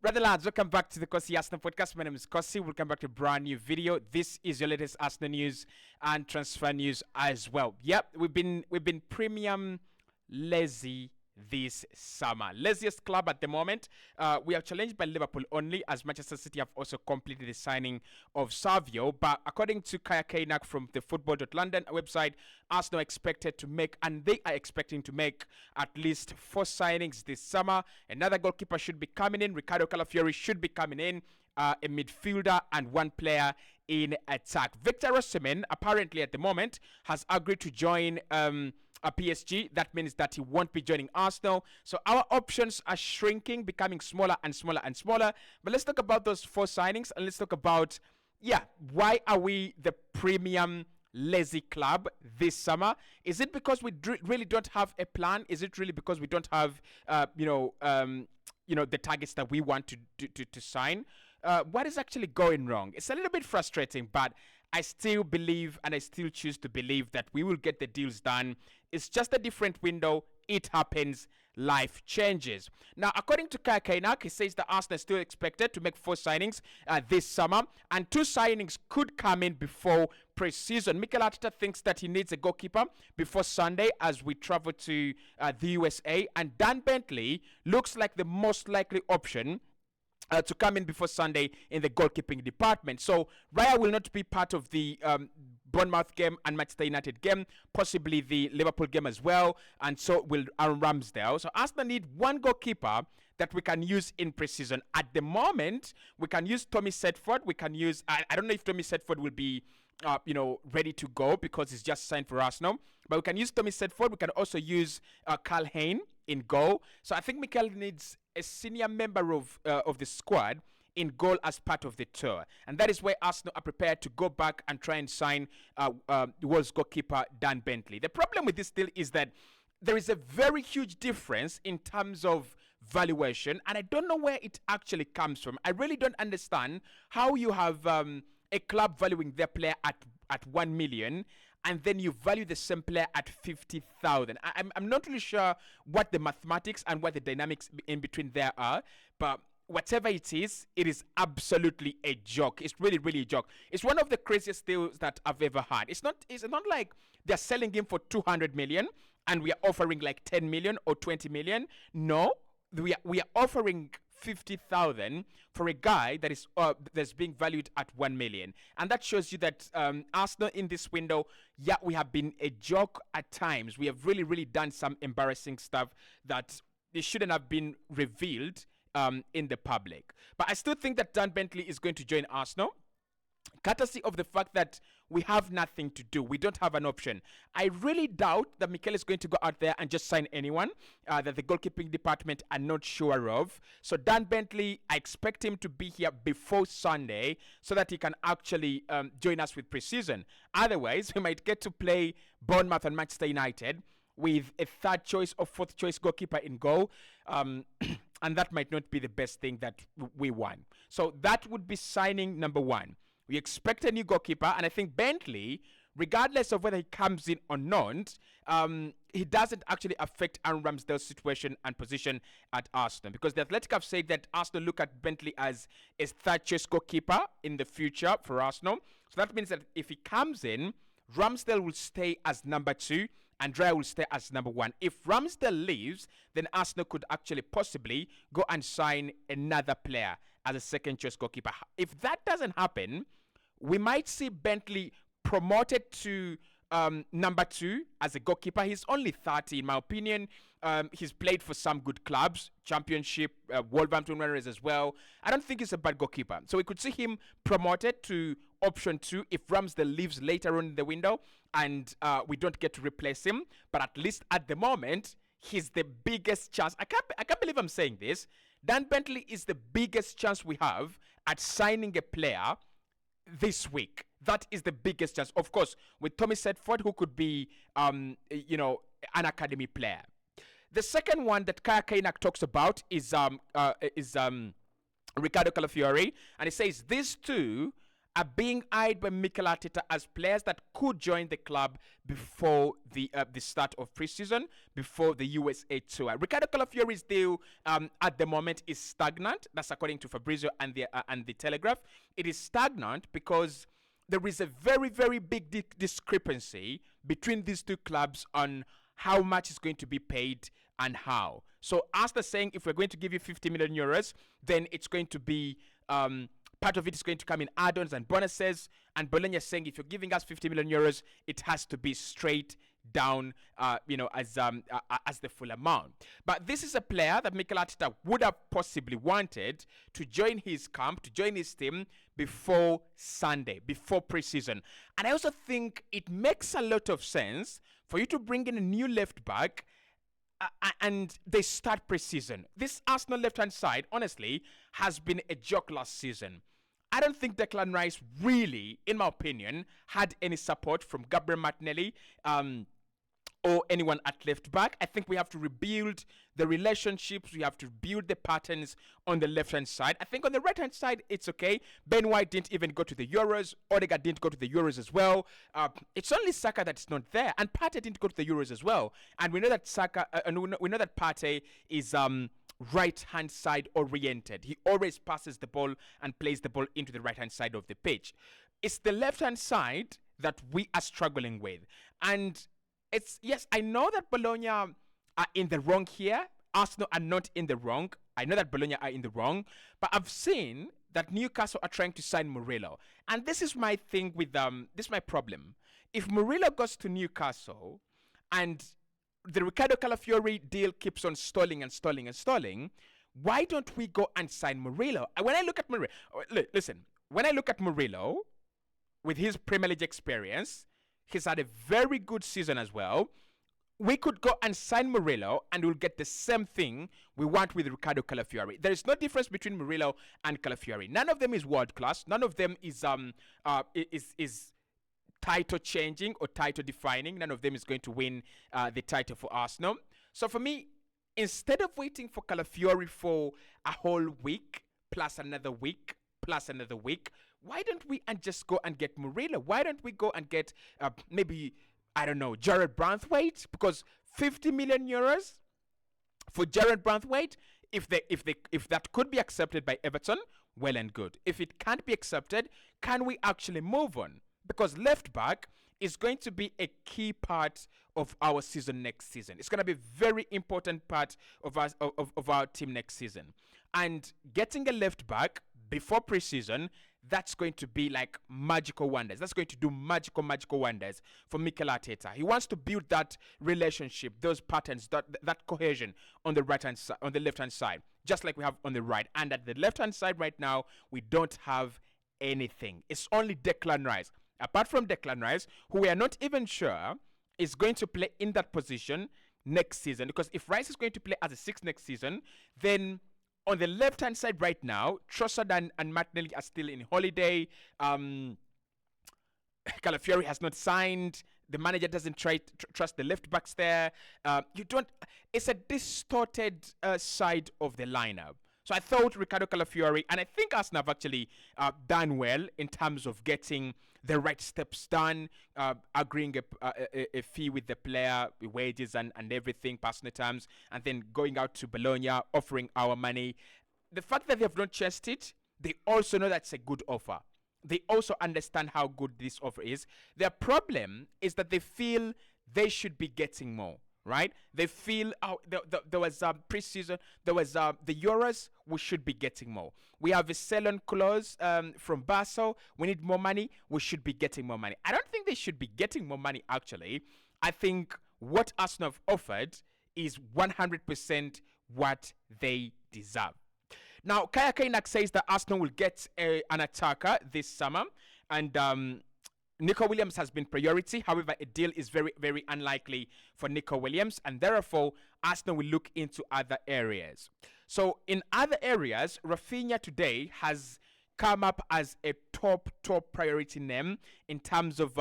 Brother lads, welcome back to the Cossy Arsenal podcast. My name is Cossy. Welcome back to a brand new video. This is your latest Arsenal news and transfer news as well. Yep, we've been premium lazy this summer. Laziest club at the moment. We are challenged by Liverpool only, as Manchester City have also completed the signing of Savio. But according to Kaya Kainak from the Football.London website, Arsenal expected to make, and they are expecting to make, at least 4 signings this summer. Another goalkeeper should be coming in. Ricardo Calafiori should be coming in. A midfielder and 1 player in attack. Victor Osimhen, apparently at the moment, has agreed to join a PSG. That means that he won't be joining Arsenal. So our options are shrinking, becoming smaller and smaller and smaller. But let's talk about those 4 signings, and let's talk about, why are we the premium lazy club this summer? Is it because we really don't have a plan? Is it really because we don't have, the targets that we want to sign? What is actually going wrong? It's a little bit frustrating, but I still believe and I still choose to believe that we will get the deals done. It's just a different window. It happens. Life changes. Now, according to Kaya Kainak, he says that Arsenal is still expected to make 4 signings this summer, and 2 signings could come in before pre-season. Mikel Arteta thinks that he needs a goalkeeper before Sunday as we travel to the USA, and Dan Bentley looks like the most likely option to come in before Sunday in the goalkeeping department. So Raya will not be part of the Bournemouth game and Manchester United game, possibly the Liverpool game as well, and so will Aaron Ramsdale. So Arsenal need 1 goalkeeper that we can use in pre-season. At the moment, we can use Tommy Setford. We can use, I don't know if Tommy Setford will be ready to go because he's just signed for Arsenal. But we can use Tommy Setford. We can also use Carl Hayne in goal. So I think Mikel needs a senior member of the squad in goal as part of the tour. And that is where Arsenal are prepared to go back and try and sign the world's goalkeeper, Dan Bentley. The problem with this deal is that there is a very huge difference in terms of valuation, and I don't know where it actually comes from. I really don't understand how you have a club valuing their player at 1 million and then you value the same player at 50,000. I'm not really sure what the mathematics and what the dynamics in between there are, but whatever it is absolutely a joke. It's really, really a joke. It's one of the craziest deals that I've ever had. It's not like they're selling him for 200 million and we are offering like 10 million or 20 million. No, we are offering 50,000 for a guy that is that's being valued at 1 million, and that shows you that Arsenal in this window, we have been a joke at times. We have really, really done some embarrassing stuff that it shouldn't have been revealed in the public. But I still think that Dan Bentley is going to join Arsenal, courtesy of the fact that we have nothing to do. We don't have an option. I really doubt that Mikel is going to go out there and just sign anyone that the goalkeeping department are not sure of. So Dan Bentley, I expect him to be here before Sunday so that he can actually join us with pre-season. Otherwise, we might get to play Bournemouth and Manchester United with a 3rd choice or 4th choice goalkeeper in goal. And that might not be the best thing that we want. So that would be signing number 1. We expect a new goalkeeper, and I think Bentley, regardless of whether he comes in or not, he doesn't actually affect Aaron Ramsdale's situation and position at Arsenal, because the Athletic have said that Arsenal look at Bentley as a 3rd choice goalkeeper in the future for Arsenal. So that means that if he comes in, Ramsdale will stay as number 2 and Raya will stay as number 1. If Ramsdale leaves, then Arsenal could actually possibly go and sign another player as a 2nd choice goalkeeper. If that doesn't happen, we might see Bentley promoted to number 2 as a goalkeeper. He's only 30 in my opinion. He's played for some good clubs, Championship, Wolverhampton Wanderers as well. I don't think he's a bad goalkeeper. So we could see him promoted to option 2 if Ramsdale leaves later on in the window and we don't get to replace him. But at least at the moment, he's the biggest chance. I can't believe I'm saying this. Dan Bentley is the biggest chance we have at signing a player this week. That is the biggest chance. Of course, with Tommy Setford, who could be, an academy player. The second one that Kaya Kainak talks about is Ricardo Calafiori, and he says these two are being eyed by Mikel Arteta as players that could join the club before the start of preseason, before the USA tour. Ricardo Calafiori's deal at the moment is stagnant. That's according to Fabrizio and the Telegraph. It is stagnant because there is a very, very big discrepancy between these two clubs on how much is going to be paid and how. So Arsenal saying if we're going to give you 50 million euros, then it's going to be part of it is going to come in add-ons and bonuses. And Bologna saying if you're giving us 50 million euros, it has to be straight down, as the full amount. But this is a player that Mikel Arteta would have possibly wanted to join his camp, to join his team before Sunday, before preseason. And I also think it makes a lot of sense for you to bring in a new left back and they start preseason. This Arsenal left-hand side, honestly, has been a joke last season. I don't think Declan Rice really, in my opinion, had any support from Gabriel Martinelli or anyone at left back. I think we have to rebuild the relationships. We have to build the patterns on the left-hand side. I think on the right-hand side, it's okay. Ben White didn't even go to the Euros. Odegaard didn't go to the Euros as well. It's only Saka that's not there. And Partey didn't go to the Euros as well. And we know that we know that Partey is right-hand side oriented. He always passes the ball and plays the ball into the right-hand side of the pitch. It's the left-hand side that we are struggling with. And yes, I know that Bologna are in the wrong here. Arsenal are not in the wrong. I know that Bologna are in the wrong. But I've seen that Newcastle are trying to sign Murillo. And this is my thing with this is my problem. If Murillo goes to Newcastle and the Ricardo Calafiori deal keeps on stalling, why don't we go and sign Murillo? When I look at Murillo, listen, when I look at Murillo, with his Premier League experience, he's had a very good season as well. We could go and sign Murillo and we'll get the same thing we want with Ricardo Calafiori. There is no difference between Murillo and Calafiori. None of them is world class. None of them is title changing or title defining. None of them is going to win the title for Arsenal. So for me, instead of waiting for Calafiori for a whole week plus another week, why don't we just go and get Murillo? Why don't we go and get maybe, I don't know, Jared Branthwaite? Because 50 million euros for Jared Branthwaite, if that could be accepted by Everton, well and good. If it can't be accepted, can we actually move on? Because left back is going to be a key part of our season next season. It's going to be a very important part of our team next season. And getting a left back before preseason, that's going to be like magical wonders. That's going to do magical wonders for Mikel Arteta. He wants to build that relationship, those patterns, that cohesion on the right hand side, on the left hand side, just like we have on the right. And at the left hand side right now, we don't have anything. It's only Declan Rice. Apart from Declan Rice, who we are not even sure is going to play in that position next season. Because if Rice is going to play as a 6 next season, then on the left-hand side right now, Trossard and Martinelli are still in holiday. Calafiori has not signed. The manager doesn't trust the left backs there. It's a distorted side of the lineup. So I thought Ricardo Calafiori, and I think Arsenal have actually done well in terms of getting the right steps done, agreeing a fee with the player, wages and everything, personal terms, and then going out to Bologna, offering our money. The fact that they have not chased it, they also know that's a good offer. They also understand how good this offer is. Their problem is that they feel they should be getting more. Right? They feel there was preseason, there was the Euros, we should be getting more. We have a sell-on clause from Basel. We need more money. We should be getting more money. I don't think they should be getting more money, actually. I think what Arsenal have offered is 100% what they deserve. Now, Kaya Kainak says that Arsenal will get an attacker this summer, and Nico Williams has been priority. However, a deal is very, very unlikely for Nico Williams, and therefore, Arsenal will look into other areas. So, in other areas, Rafinha today has come up as a top priority name in terms of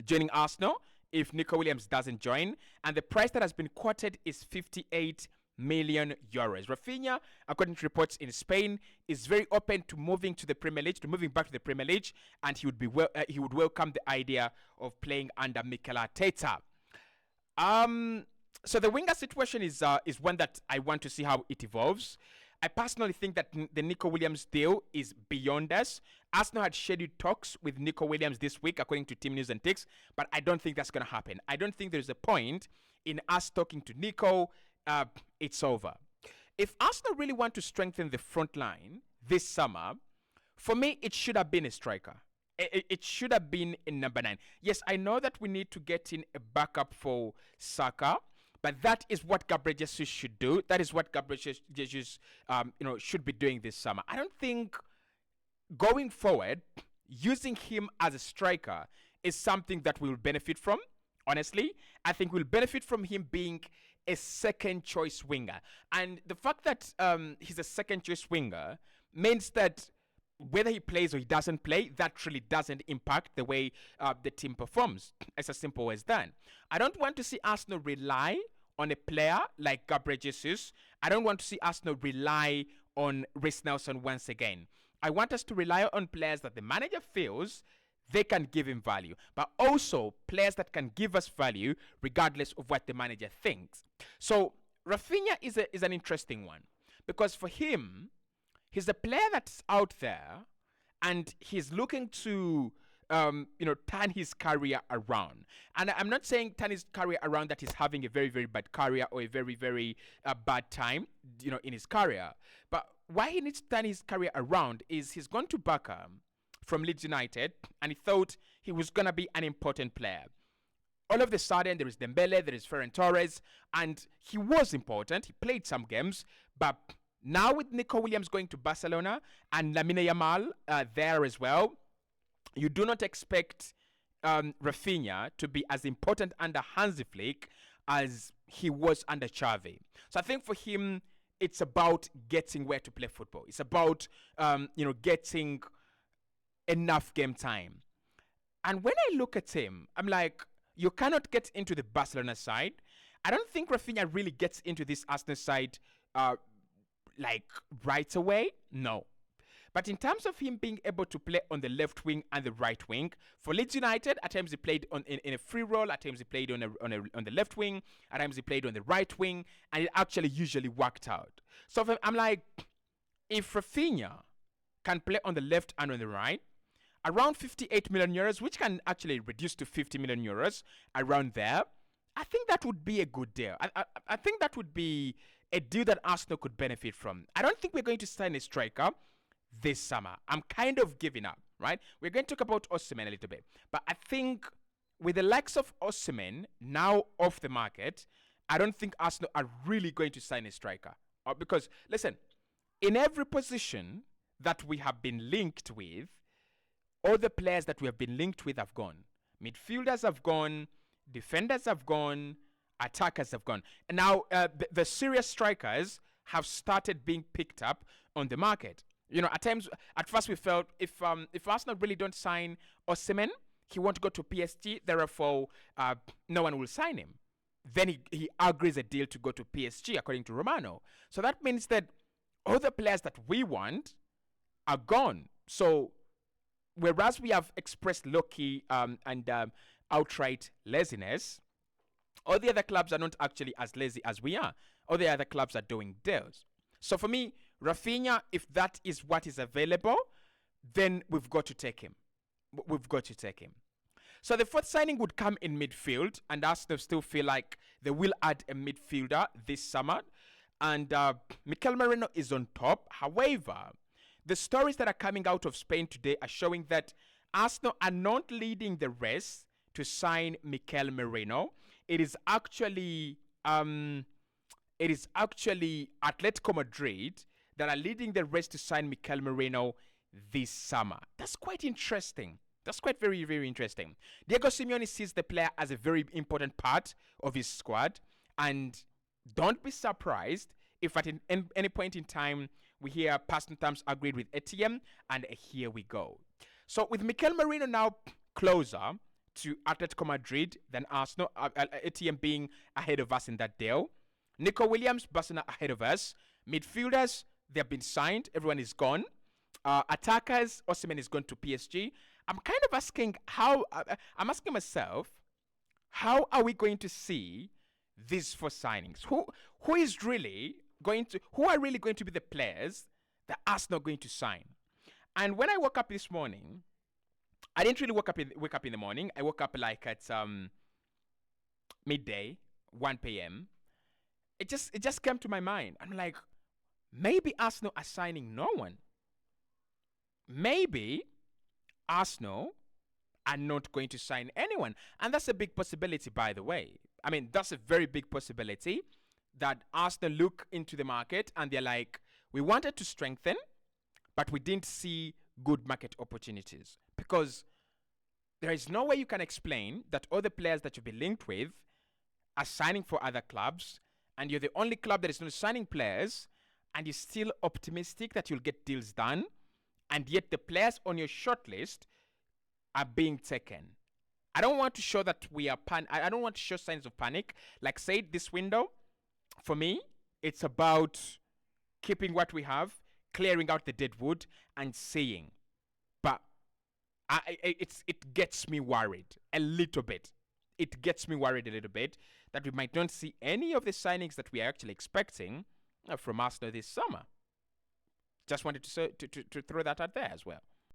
joining Arsenal if Nico Williams doesn't join. And the price that has been quoted is 58 million euros. Rafinha, according to reports in Spain, is very open to moving to the Premier League, to moving back to the Premier League, and he would welcome the idea of playing under Mikel Arteta. So the winger situation is one that I want to see how it evolves. I personally think that the Nico Williams deal is beyond us. Arsenal had scheduled talks with Nico Williams this week, according to Team News and Ticks, but I don't think that's going to happen. I don't think there's a point in us talking to Nico. It's over. If Arsenal really want to strengthen the front line this summer, for me, it should have been a striker. It should have been in number 9. Yes, I know that we need to get in a backup for Saka, but that is what Gabriel Jesus should do. That is what Gabriel Jesus should be doing this summer. I don't think going forward, using him as a striker is something that we will benefit from. Honestly, I think we'll benefit from him being a second choice winger. And the fact that he's a second choice winger means that whether he plays or he doesn't play, that really doesn't impact the way the team performs. It's as simple as that. I don't want to see Arsenal rely on a player like Gabriel Jesus. I don't want to see Arsenal rely on Reece Nelson once again. I want us to rely on players that the manager feels they can give him value, but also players that can give us value regardless of what the manager thinks. So Rafinha is an interesting one because for him, he's a player that's out there and he's looking to turn his career around. And I'm not saying turn his career around that he's having a very, very bad career or a very, very bad time, in his career. But why he needs to turn his career around is he's gone to Barca from Leeds United and he thought he was going to be an important player. All of a sudden, there is Dembele, there is Ferran Torres, and he was important. He played some games, but now with Nico Williams going to Barcelona and Lamine Yamal there as well, you do not expect Rafinha to be as important under Hansi Flick as he was under Xavi. So I think for him, it's about getting where to play football. It's about getting enough game time. And when I look at him, I'm like, you cannot get into the Barcelona side. I don't think Rafinha really gets into this Arsenal side right away. No. But in terms of him being able to play on the left wing and the right wing, for Leeds United, at times he played in a free role, at times he played on the left wing, at times he played on the right wing, and it actually usually worked out. So I'm like, if Rafinha can play on the left and on the right, around 58 million euros, which can actually reduce to 50 million euros, around there, I think that would be a good deal. I think that would be a deal that Arsenal could benefit from. I don't think we're going to sign a striker this summer. I'm kind of giving up, right? We're going to talk about Osimhen a little bit. But I think with the likes of Osimhen now off the market, I don't think Arsenal are really going to sign a striker. Because, listen, in every position that we have been linked with, all the players that we have been linked with have gone. Midfielders have gone, defenders have gone, attackers have gone. And now the serious strikers have started being picked up on the market. At times, at first we felt if Arsenal really don't sign Osimhen, he won't go to PSG, therefore no one will sign him. Then he agrees a deal to go to PSG, according to Romano. So that means that all the players that we want are gone. So whereas we have expressed low-key and outright laziness, all the other clubs are not actually as lazy as we are. All the other clubs are doing deals. So for me, Rafinha, if that is what is available, then we've got to take him. We've got to take him. So the fourth signing would come in midfield, and Arsenal still feel like they will add a midfielder this summer. And Mikel Merino is on top. However, the stories that are coming out of Spain today are showing that Arsenal are not leading the race to sign Mikel Merino. It is actually Atletico Madrid that are leading the race to sign Mikel Merino this summer. That's quite interesting. That's quite very, very interesting. Diego Simeone sees the player as a very important part of his squad. And don't be surprised if at any point in time we hear past terms agreed with ATM, and here we go. So with Mikel Merino now closer to Atletico Madrid than Arsenal, ATM being ahead of us in that deal, Nico Williams, Barcelona ahead of us. Midfielders, they've been signed. Everyone is gone. Attackers, Osimhen is gone to PSG. I'm kind of asking I'm asking myself, how are we going to see these 4 signings? Who is really going to, who are really going to be the players that Arsenal are going to sign? And when I woke up this morning, I didn't really wake up in the morning. I woke up like at midday, 1 p.m. It just came to my mind. I'm like, maybe Arsenal are signing no one. Maybe Arsenal are not going to sign anyone. And that's a big possibility, by the way. I mean, that's a very big possibility that Arsenal look into the market and they're like, we wanted to strengthen, but we didn't see good market opportunities. Because there is no way you can explain that all the players that you've been linked with are signing for other clubs, and you're the only club that is not signing players, and you're still optimistic that you'll get deals done, and yet the players on your shortlist are being taken. I don't want to show that we are I don't want to show signs of panic. Like said, this window, for me, it's about keeping what we have, clearing out the dead wood, and seeing. But it gets me worried a little bit. It gets me worried a little bit that we might not see any of the signings that we are actually expecting from Arsenal this summer. Just wanted to throw that out there as well.